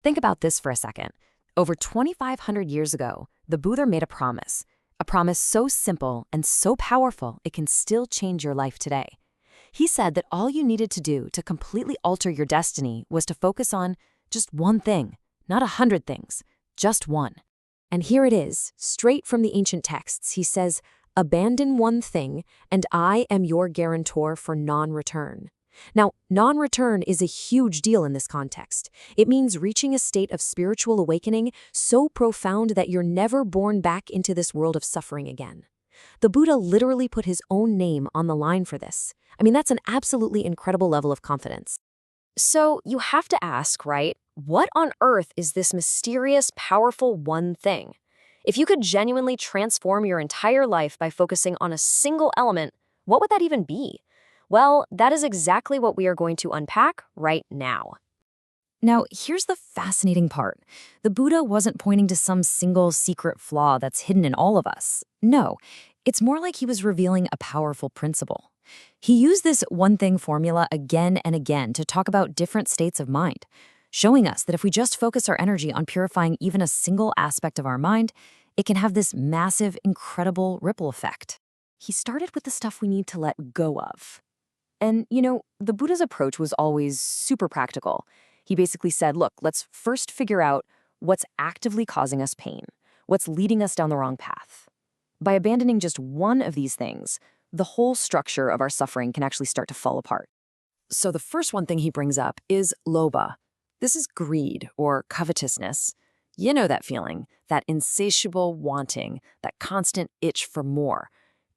Think about this for a second. Over 2,500 years ago, the Buddha made a promise so simple and so powerful it can still change your life today. He said that all you needed to do to completely alter your destiny was to focus on just one thing, not 100 things, just one. And here it is, straight from the ancient texts. He says, "Abandon one thing, and I am your guarantor for non-return." Now, non-return is a huge deal in this context. It means reaching a state of spiritual awakening so profound that you're never born back into this world of suffering again. The Buddha literally put his own name on the line for this. I mean, that's an absolutely incredible level of confidence. So you have to ask, right? What on earth is this mysterious, powerful one thing? If you could genuinely transform your entire life by focusing on a single element, what would that even be? Well, that is exactly what we are going to unpack right now. Now, here's the fascinating part. The Buddha wasn't pointing to some single secret flaw that's hidden in all of us. No, it's more like he was revealing a powerful principle. He used this one thing formula again and again to talk about different states of mind, showing us that if we just focus our energy on purifying even a single aspect of our mind, it can have this massive, incredible ripple effect. He started with the stuff we need to let go of. And, the Buddha's approach was always super practical. He basically said, look, let's first figure out what's actively causing us pain, what's leading us down the wrong path. By abandoning just one of these things, the whole structure of our suffering can actually start to fall apart. So the first one thing he brings up is lobha. This is greed or covetousness. You know that feeling, that insatiable wanting, that constant itch for more.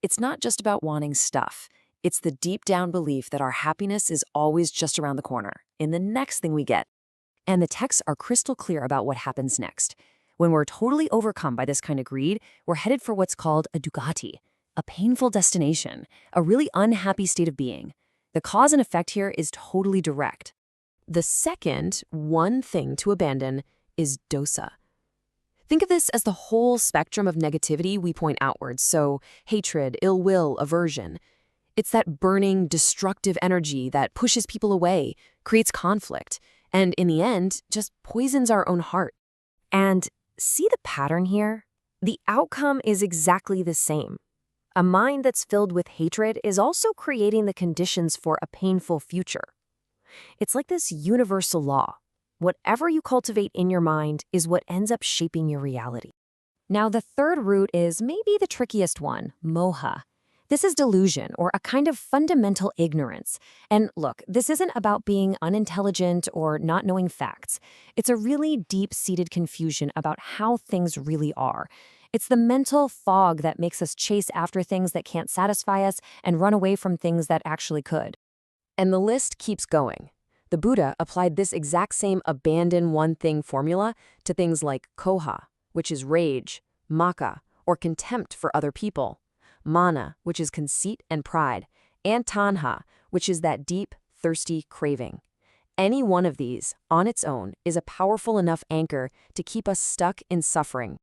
It's not just about wanting stuff. It's the deep down belief that our happiness is always just around the corner, in the next thing we get. And the texts are crystal clear about what happens next. When we're totally overcome by this kind of greed, we're headed for what's called a dukkati, a painful destination, a really unhappy state of being. The cause and effect here is totally direct. The second one thing to abandon is dosa. Think of this as the whole spectrum of negativity we point outwards, so hatred, ill will, aversion. It's that burning, destructive energy that pushes people away, creates conflict, and in the end, just poisons our own heart. And see the pattern here? The outcome is exactly the same. A mind that's filled with hatred is also creating the conditions for a painful future. It's like this universal law. Whatever you cultivate in your mind is what ends up shaping your reality. Now, the third root is maybe the trickiest one, moha. This is delusion, or a kind of fundamental ignorance. And look, this isn't about being unintelligent or not knowing facts. It's a really deep-seated confusion about how things really are. It's the mental fog that makes us chase after things that can't satisfy us and run away from things that actually could. And the list keeps going. The Buddha applied this exact same abandon one thing formula to things like koha, which is rage, maka, or contempt for other people, mana, which is conceit and pride, and tanha, which is that deep, thirsty craving. Any one of these, on its own, is a powerful enough anchor to keep us stuck in suffering.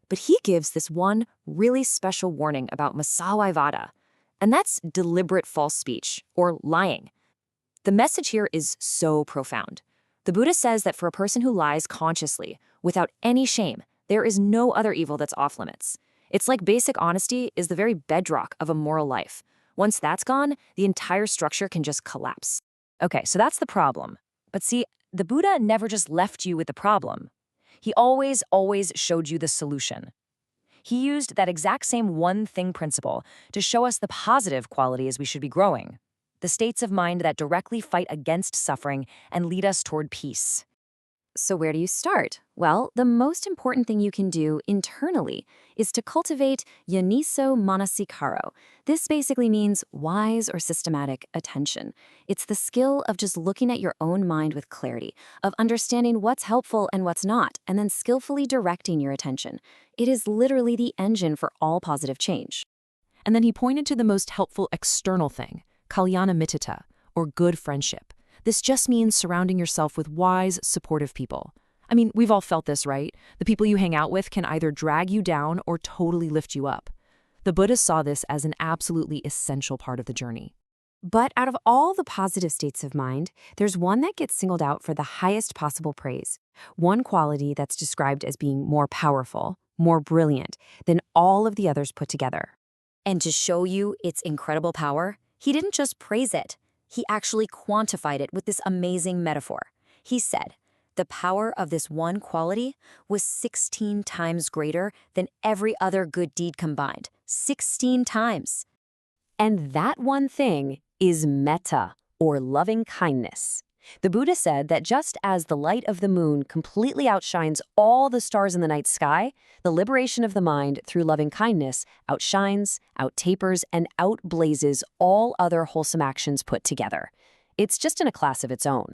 But he gives this one really special warning about masawaivada, and that's deliberate false speech, or lying. The message here is so profound. The Buddha says that for a person who lies consciously, without any shame, there is no other evil that's off limits. It's like basic honesty is the very bedrock of a moral life. Once that's gone, the entire structure can just collapse. Okay, so that's the problem. But see, the Buddha never just left you with the problem. He always showed you the solution. He used that exact same one thing principle to show us the positive qualities we should be growing, the states of mind that directly fight against suffering and lead us toward peace. So where do you start? Well, the most important thing you can do internally is to cultivate yoniso manasikaro. This basically means wise or systematic attention. It's the skill of just looking at your own mind with clarity, of understanding what's helpful and what's not, and then skillfully directing your attention. It is literally the engine for all positive change. And then he pointed to the most helpful external thing, kalyana mitta, or good friendship. This just means surrounding yourself with wise, supportive people. I mean, we've all felt this, right? The people you hang out with can either drag you down or totally lift you up. The Buddha saw this as an absolutely essential part of the journey. But out of all the positive states of mind, there's one that gets singled out for the highest possible praise. One quality that's described as being more powerful, more brilliant than all of the others put together. And to show you its incredible power, he didn't just praise it. He actually quantified it with this amazing metaphor. He said, the power of this one quality was 16 times greater than every other good deed combined. 16 times. And that one thing is metta, or loving kindness. The Buddha said that just as the light of the moon completely outshines all the stars in the night sky, the liberation of the mind through loving kindness outshines, outtapers, and outblazes all other wholesome actions put together. It's just in a class of its own.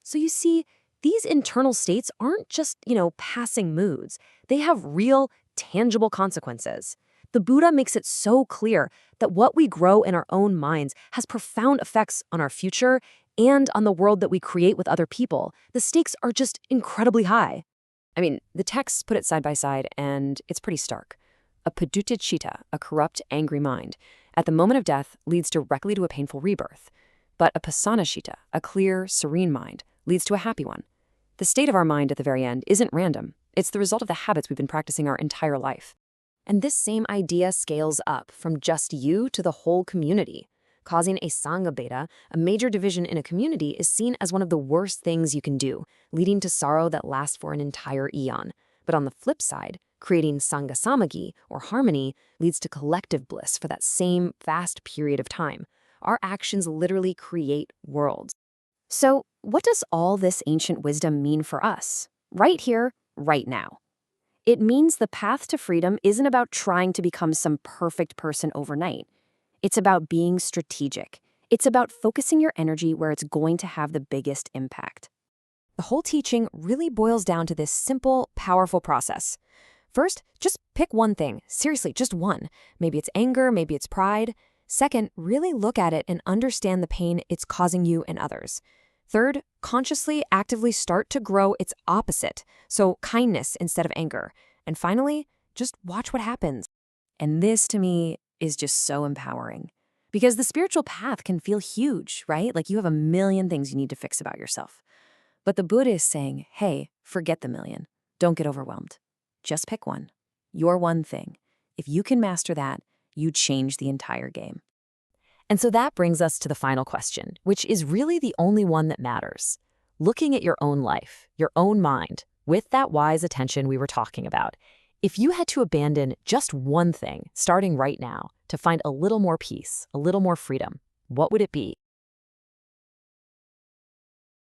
So you see, these internal states aren't just, passing moods. They have real, tangible consequences. The Buddha makes it so clear that what we grow in our own minds has profound effects on our future and on the world that we create with other people. The stakes are just incredibly high. I mean, the texts put it side by side, and it's pretty stark. A padutta citta, a corrupt, angry mind, at the moment of death leads directly to a painful rebirth. But a pasana citta, a clear, serene mind, leads to a happy one. The state of our mind at the very end isn't random. It's the result of the habits we've been practicing our entire life. And this same idea scales up from just you to the whole community. Causing a sangha bheda, a major division in a community, is seen as one of the worst things you can do, leading to sorrow that lasts for an entire eon. But on the flip side, creating sangha samaggi, or harmony, leads to collective bliss for that same vast period of time. Our actions literally create worlds. So, what does all this ancient wisdom mean for us? Right here, right now. It means the path to freedom isn't about trying to become some perfect person overnight. It's about being strategic. It's about focusing your energy where it's going to have the biggest impact. The whole teaching really boils down to this simple, powerful process. First, just pick one thing. Seriously, just one. Maybe it's anger, maybe it's pride. Second, really look at it and understand the pain it's causing you and others. Third, consciously, actively start to grow its opposite, so kindness instead of anger. And finally, just watch what happens. And this, to me, is just so empowering. Because the spiritual path can feel huge, right? Like you have a million things you need to fix about yourself. But the Buddha is saying, hey, forget the million. Don't get overwhelmed. Just pick one. Your one thing. If you can master that, you change the entire game. And so that brings us to the final question, which is really the only one that matters. Looking at your own life, your own mind, with that wise attention we were talking about, if you had to abandon just one thing, starting right now, to find a little more peace, a little more freedom, what would it be?